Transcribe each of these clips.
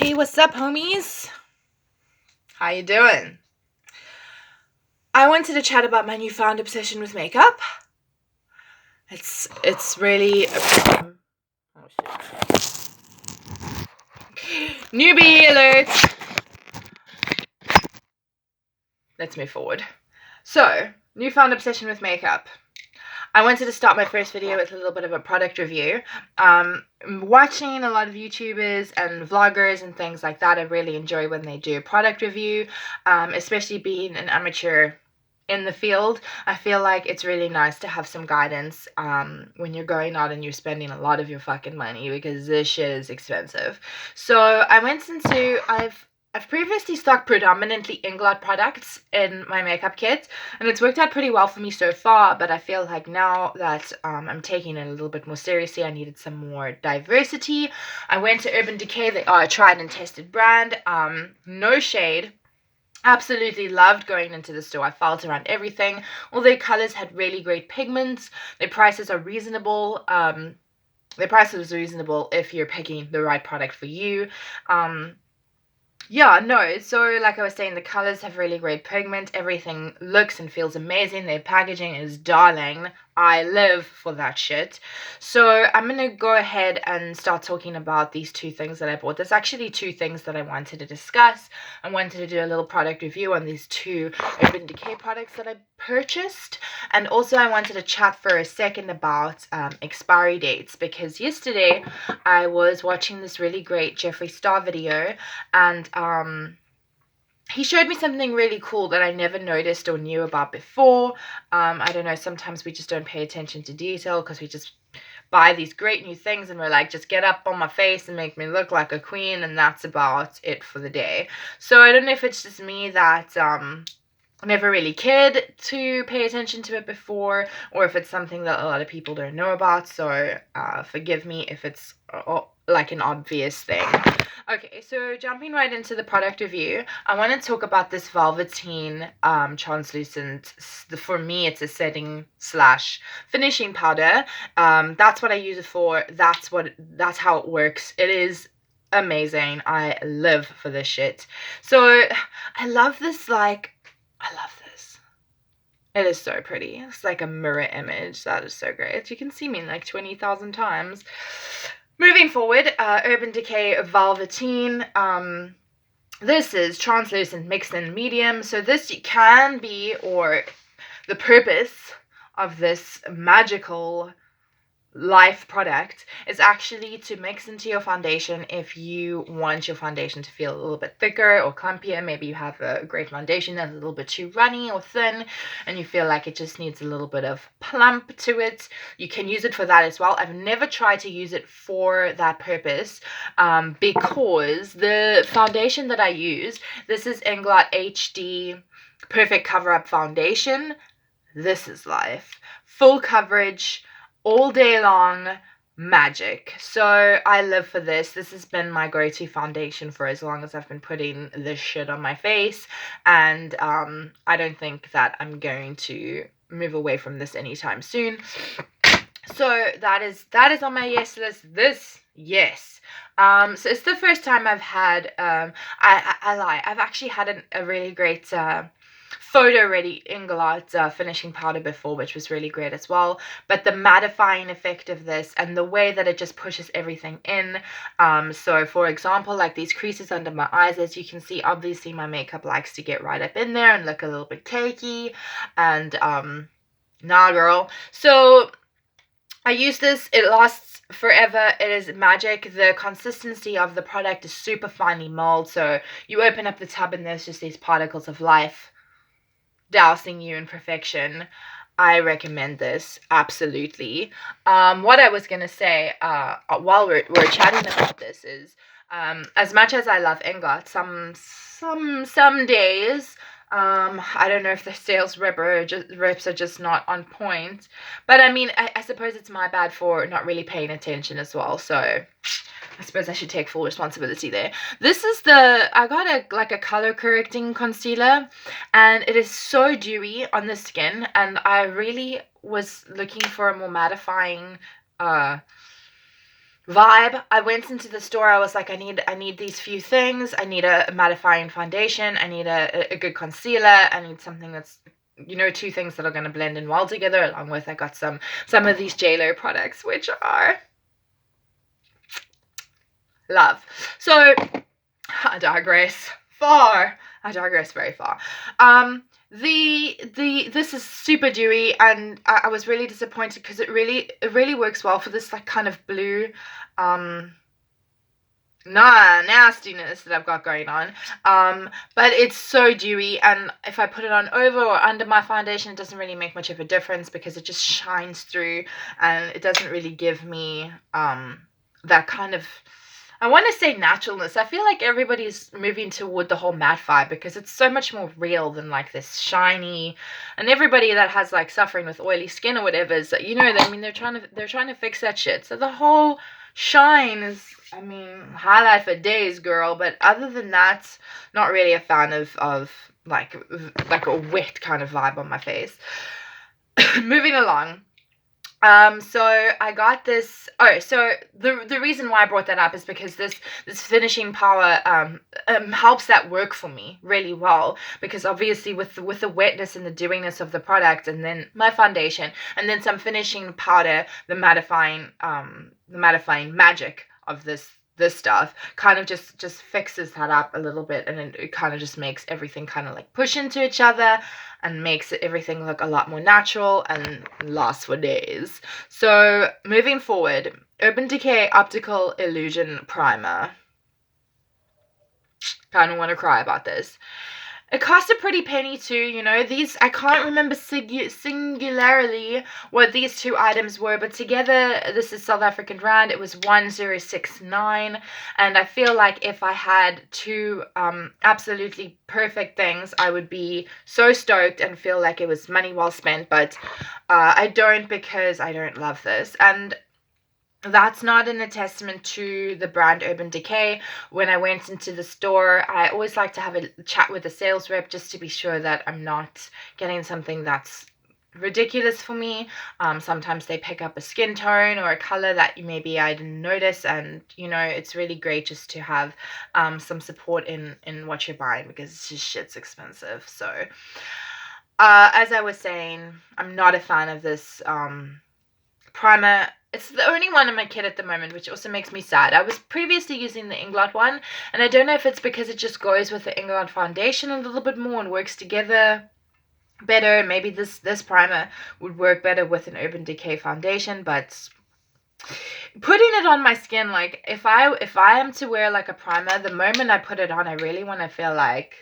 Hey, what's up, homies? How you doing? I wanted to chat about my newfound obsession with makeup. It's really oh shit. Newbie alert. Let's move forward. So, newfound obsession with makeup. I wanted to start my first video with a little bit of a product review. Watching a lot of YouTubers and vloggers and things like that, I really enjoy when they do a product review, especially being an amateur in the field. I feel like it's really nice to have some guidance when you're going out and you're spending a lot of your fucking money, because this shit is expensive. So I went into, I've previously stocked predominantly Inglot products in my makeup kit, and it's worked out pretty well for me so far, but I feel like now that I'm taking it a little bit more seriously, I needed some more diversity. I went to Urban Decay. They are a tried and tested brand. No shade. Absolutely loved going into the store. I felt around everything. All their colors had really great pigments. Their prices are reasonable. Their price was reasonable if you're picking the right product for you. Yeah, no, so like I was saying, the colors have really great pigment. Everything looks and feels amazing. Their packaging is darling. I live for that shit. So I'm going to go ahead and start talking about these two things that I bought. There's actually two things that I wanted to discuss. I wanted to do a little product review on these two Urban Decay products that I purchased. And also I wanted to chat for a second about expiry dates, because yesterday I was watching this really great Jeffree Star video, and he showed me something really cool that I never noticed or knew about before. I don't know, sometimes we just don't pay attention to detail because we just buy these great new things and we're like, just get up on my face and make me look like a queen, and that's about it for the day. So I don't know if it's just me that never really cared to pay attention to it before, or if it's something that a lot of people don't know about. So forgive me if it's like an obvious thing. Okay, so jumping right into the product review, I want to talk about this Velveteen translucent, for me it's a setting slash finishing powder. That's what I use it for. That's how it works. It is amazing. I live for this shit. So I love this, I love this. It is so pretty. It's like a mirror image. That is so great. You can see me like 20,000 times. Moving forward, Urban Decay Velveteen. This is translucent mixed in medium. So this can be, or the purpose of this magical life product is actually to mix into your foundation if you want your foundation to feel a little bit thicker or clumpier. Maybe you have a great foundation that's a little bit too runny or thin and you feel like it just needs a little bit of plump to it. You can use it for that as well. I've never tried to use it for that purpose because the foundation that I use, this is Inglot HD Perfect Cover Up Foundation. This is life. Full coverage, all day long, magic. So I live for this. This has been my go-to foundation for as long as I've been putting this shit on my face, and I don't think that I'm going to move away from this anytime soon. So that is on my yes list. Yes. So it's the first time I've had I lie, I've actually had a really great photo ready Inglot finishing powder before, which was really great as well. But the mattifying effect of this and the way that it just pushes everything in. So for example, like these creases under my eyes, as you can see, obviously my makeup likes to get right up in there and look a little bit cakey. And nah, girl. So I use this. It lasts forever. It is magic. The consistency of the product is super finely molded. So you open up the tub and there's just these particles of life dousing you in perfection. I recommend this, absolutely. What I was gonna say while we're chatting about this is, as much as I love Inglot, some days, I don't know if the sales reps are just not on point, but I mean, I suppose it's my bad for not really paying attention as well. So I suppose I should take full responsibility there. This is I got a color correcting concealer, and it is so dewy on the skin, and I really was looking for a more mattifying vibe. I went into the store. I was like, I need these few things. I need a mattifying foundation. I need a good concealer. I need something that's, you know, two things that are going to blend in well together. Along with, I got some of these JLo products, which are love. So I digress very far. This is super dewy, and I was really disappointed because it really works well for this like kind of blue nastiness that I've got going on. But it's so dewy, and if I put it on over or under my foundation, it doesn't really make much of a difference because it just shines through, and it doesn't really give me that kind of, I want to say, naturalness. I feel like everybody's moving toward the whole matte vibe because it's so much more real than like this shiny. And everybody that has like suffering with oily skin or whatever is, you know, I mean, they're trying to fix that shit. So the whole shine is, I mean, highlight for days, girl. But other than that, not really a fan of like a wet kind of vibe on my face. Moving along. So I got this. Oh, so the reason why I brought that up is because this finishing power helps that work for me really well, because obviously with the wetness and the dewiness of the product, and then my foundation, and then some finishing powder, the mattifying magic of this stuff kind of just fixes that up a little bit, and it kind of just makes everything kind of like push into each other and makes everything look a lot more natural and last for days. So moving forward, Urban Decay Optical Illusion Primer. Kind of want to cry about this. It cost a pretty penny too, you know. These, I can't remember singularly what these two items were, but together, this is South African rand, it was 1069, and I feel like if I had two absolutely perfect things, I would be so stoked and feel like it was money well spent, but I don't, because I don't love this. And that's not an attestament to the brand Urban Decay. When I went into the store, I always like to have a chat with the sales rep just to be sure that I'm not getting something that's ridiculous for me. Sometimes they pick up a skin tone or a color that maybe I didn't notice, and you know, it's really great just to have some support in what you're buying, because it's just shit's expensive. So as I was saying, I'm not a fan of this primer. It's the only one in my kit at the moment, which also makes me sad. I was previously using the Inglot one, and I don't know if it's because it just goes with the Inglot foundation a little bit more and works together better. Maybe this primer would work better with an Urban Decay foundation, but putting it on my skin, like if I am to wear like a primer, the moment I put it on, I really want to feel like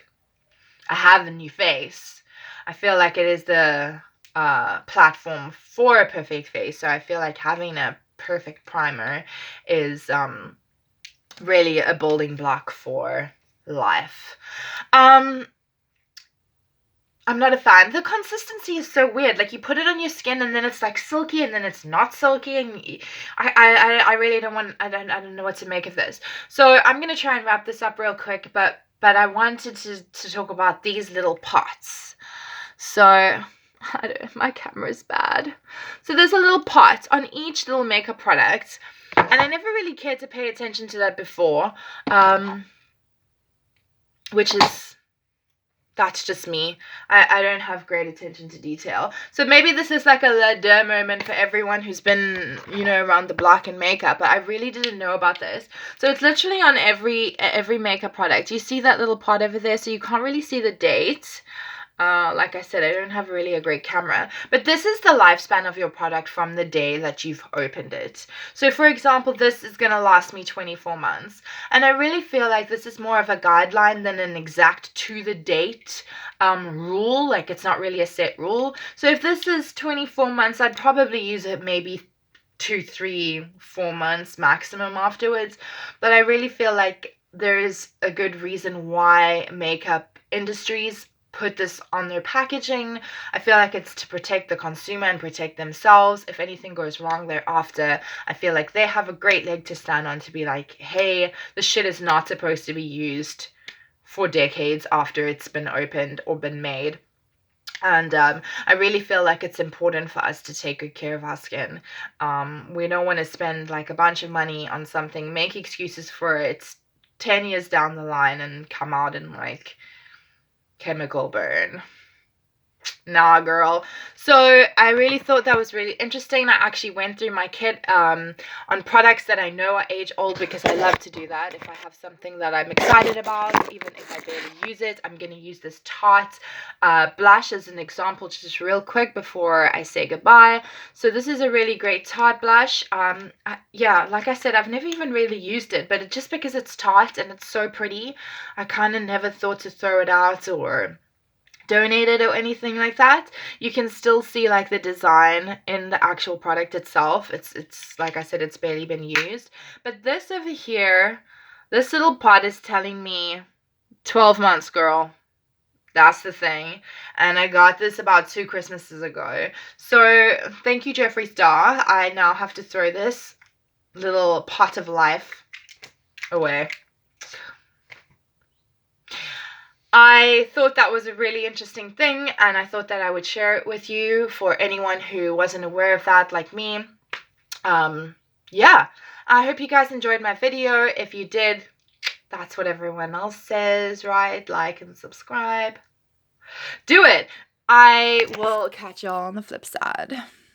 I have a new face. I feel like it is the platform for a perfect face. So I feel like having a perfect primer is really a building block for life. I'm not a fan. The consistency is so weird. Like, you put it on your skin and then it's like silky and then it's not silky, and I really don't want, I don't know what to make of this. So I'm gonna try and wrap this up real quick, but I wanted to talk about these little pots. So my camera's bad. So there's a little pot on each little makeup product, and I never really cared to pay attention to that before, which is, that's just me. I don't have great attention to detail. So maybe this is like a la deux moment for everyone who's been, you know, around the block in makeup, but I really didn't know about this. So it's literally on every makeup product. You see that little pot over there, so you can't really see the date. Like I said, I don't have really a great camera, but this is the lifespan of your product from the day that you've opened it. So for example, this is going to last me 24 months. And I really feel like this is more of a guideline than an exact to the date rule. Like, it's not really a set rule. So if this is 24 months, I'd probably use it maybe 2, 3, 4 months maximum afterwards. But I really feel like there is a good reason why makeup industries put this on their packaging. I feel like it's to protect the consumer and protect themselves. If anything goes wrong thereafter, I feel like they have a great leg to stand on to be like, hey, this shit is not supposed to be used for decades after it's been opened or been made. And I really feel like it's important for us to take good care of our skin. We don't want to spend like a bunch of money on something, make excuses for it 10 years down the line and come out in like chemical burn. Nah, girl. So I really thought that was really interesting. I actually went through my kit on products that I know are age old, because I love to do that. If I have something that I'm excited about, even if I barely use it, I'm going to use this Tarte blush as an example, just real quick before I say goodbye. So this is a really great Tarte blush. Yeah, like I said, I've never even really used it, but just because it's Tarte and it's so pretty, I kind of never thought to throw it out or donate it or anything like that. You can still see like the design in the actual product itself. It's like I said, it's barely been used. But this over here, this little pot is telling me 12 months, girl. That's the thing. And I got this about 2 Christmases ago. So thank you, Jeffree Star. I now have to throw this little pot of life away. I thought that was a really interesting thing, and I thought that I would share it with you for anyone who wasn't aware of that like me. Yeah, I hope you guys enjoyed my video. If you did, that's what everyone else says, right? Like and subscribe. Do it. I will catch y'all on the flip side.